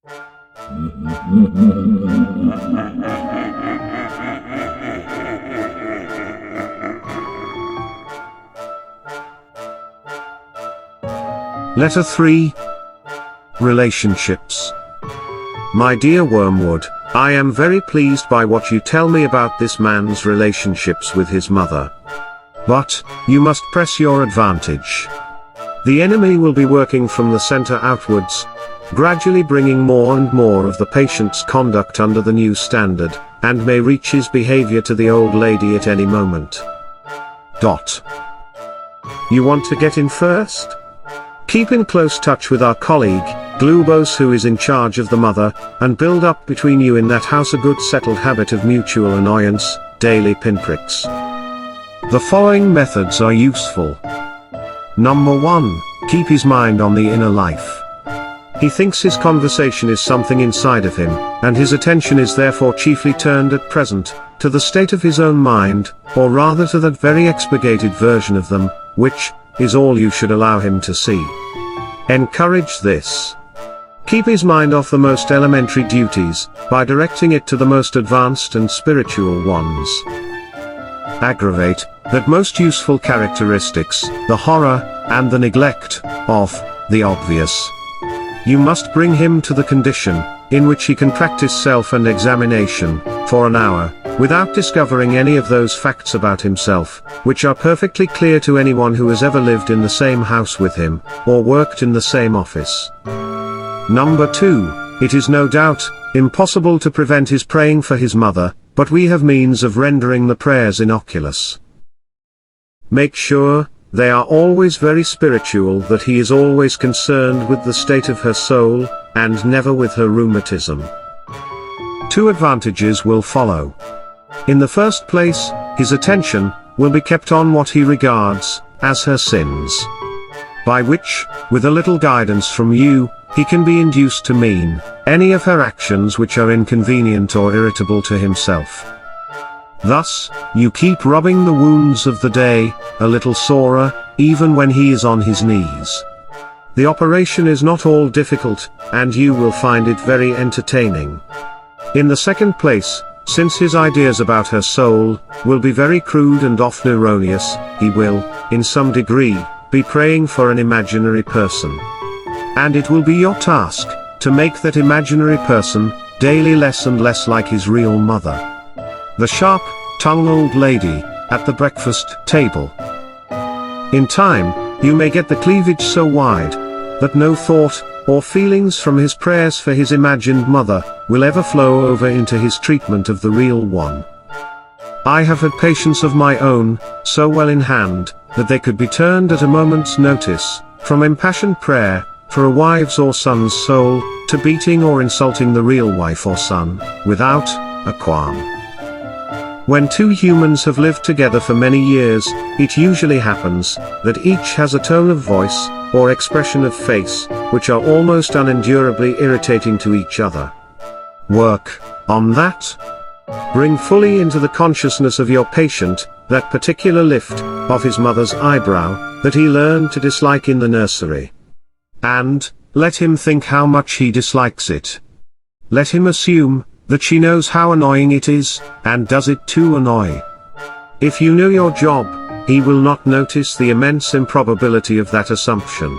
Letter 3. Relationships. My dear Wormwood, I am very pleased by what you tell me about this man's relationships with his mother. But, you must press your advantage. The enemy will be working from the center outwards, gradually bringing more and more of the patient's conduct under the new standard, and may reach his behavior to the old lady at any moment. You want to get in first? Keep in close touch with our colleague, Glubos, who is in charge of the mother, and build up between you in that house a good settled habit of mutual annoyance, daily pinpricks. The following methods are useful. Number 1, keep his mind on the inner life. He thinks his conversation is something inside of him, and his attention is therefore chiefly turned at present, to the state of his own mind, or rather to that very expurgated version of them, which is all you should allow him to see. Encourage this. Keep his mind off the most elementary duties, by directing it to the most advanced and spiritual ones. Aggravate that most useful characteristics, the horror, and the neglect, of the obvious. You must bring him to the condition, in which he can practice self and examination, for an hour, without discovering any of those facts about himself, which are perfectly clear to anyone who has ever lived in the same house with him, or worked in the same office. Number 2, it is no doubt impossible to prevent his praying for his mother, but we have means of rendering the prayers innocuous. Make sure they are always very spiritual, that he is always concerned with the state of her soul, and never with her rheumatism. 2 advantages will follow. In the first place, his attention will be kept on what he regards as her sins, by which, with a little guidance from you, he can be induced to mean any of her actions which are inconvenient or irritable to himself. Thus, you keep rubbing the wounds of the day a little sorer, even when he is on his knees. The operation is not all difficult, and you will find it very entertaining. In the second place, since his ideas about her soul will be very crude and often erroneous, he will, in some degree, be praying for an imaginary person. And it will be your task to make that imaginary person daily less and less like his real mother, the sharp-tongued old lady at the breakfast table. In time, you may get the cleavage so wide that no thought or feelings from his prayers for his imagined mother will ever flow over into his treatment of the real one. I have had patients of my own, so well in hand, that they could be turned at a moment's notice, from impassioned prayer for a wife's or son's soul, to beating or insulting the real wife or son, without a qualm. When 2 humans have lived together for many years, it usually happens that each has a tone of voice, or expression of face, which are almost unendurably irritating to each other. Work on that. Bring fully into the consciousness of your patient that particular lift of his mother's eyebrow that he learned to dislike in the nursery. And let him think how much he dislikes it. Let him assume that she knows how annoying it is, and does it to annoy. If you know your job, he will not notice the immense improbability of that assumption.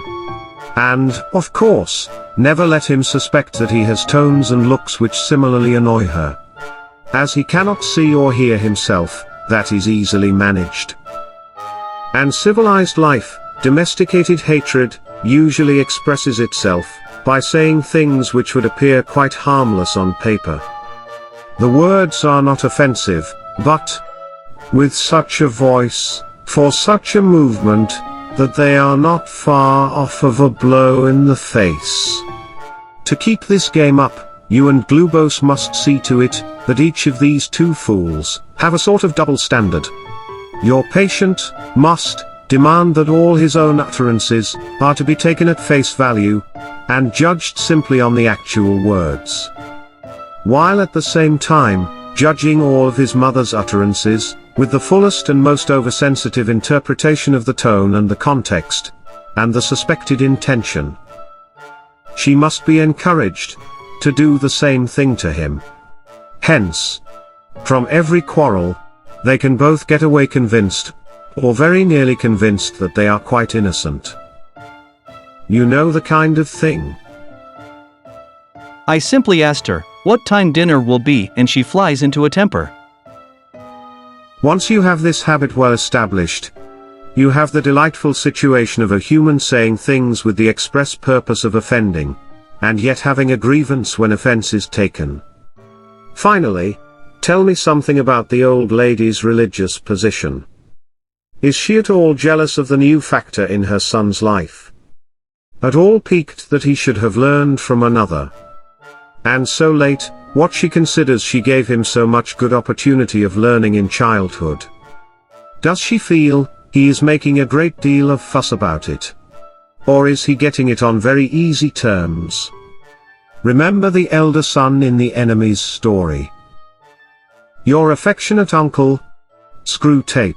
And, of course, never let him suspect that he has tones and looks which similarly annoy her. As he cannot see or hear himself, that is easily managed. And civilized life, domesticated hatred, usually expresses itself by saying things which would appear quite harmless on paper. The words are not offensive, but with such a voice, for such a movement, that they are not far off of a blow in the face. To keep this game up, you and Glubos must see to it that each of these 2 fools have a sort of double standard. Your patient must demand that all his own utterances are to be taken at face value, and judged simply on the actual words, while at the same time judging all of his mother's utterances with the fullest and most oversensitive interpretation of the tone and the context, and the suspected intention. She must be encouraged to do the same thing to him. Hence, from every quarrel, they can both get away convinced, or very nearly convinced that they are quite innocent. You know the kind of thing. I simply asked her what time dinner will be, and she flies into a temper. Once you have this habit well established, you have the delightful situation of a human saying things with the express purpose of offending, and yet having a grievance when offense is taken. Finally, tell me something about the old lady's religious position. Is she at all jealous of the new factor in her son's life? At all piqued that he should have learned from another? And so late, what she considers she gave him so much good opportunity of learning in childhood? Does she feel he is making a great deal of fuss about it? Or is he getting it on very easy terms? Remember the elder son in the enemy's story. Your affectionate uncle, Screwtape.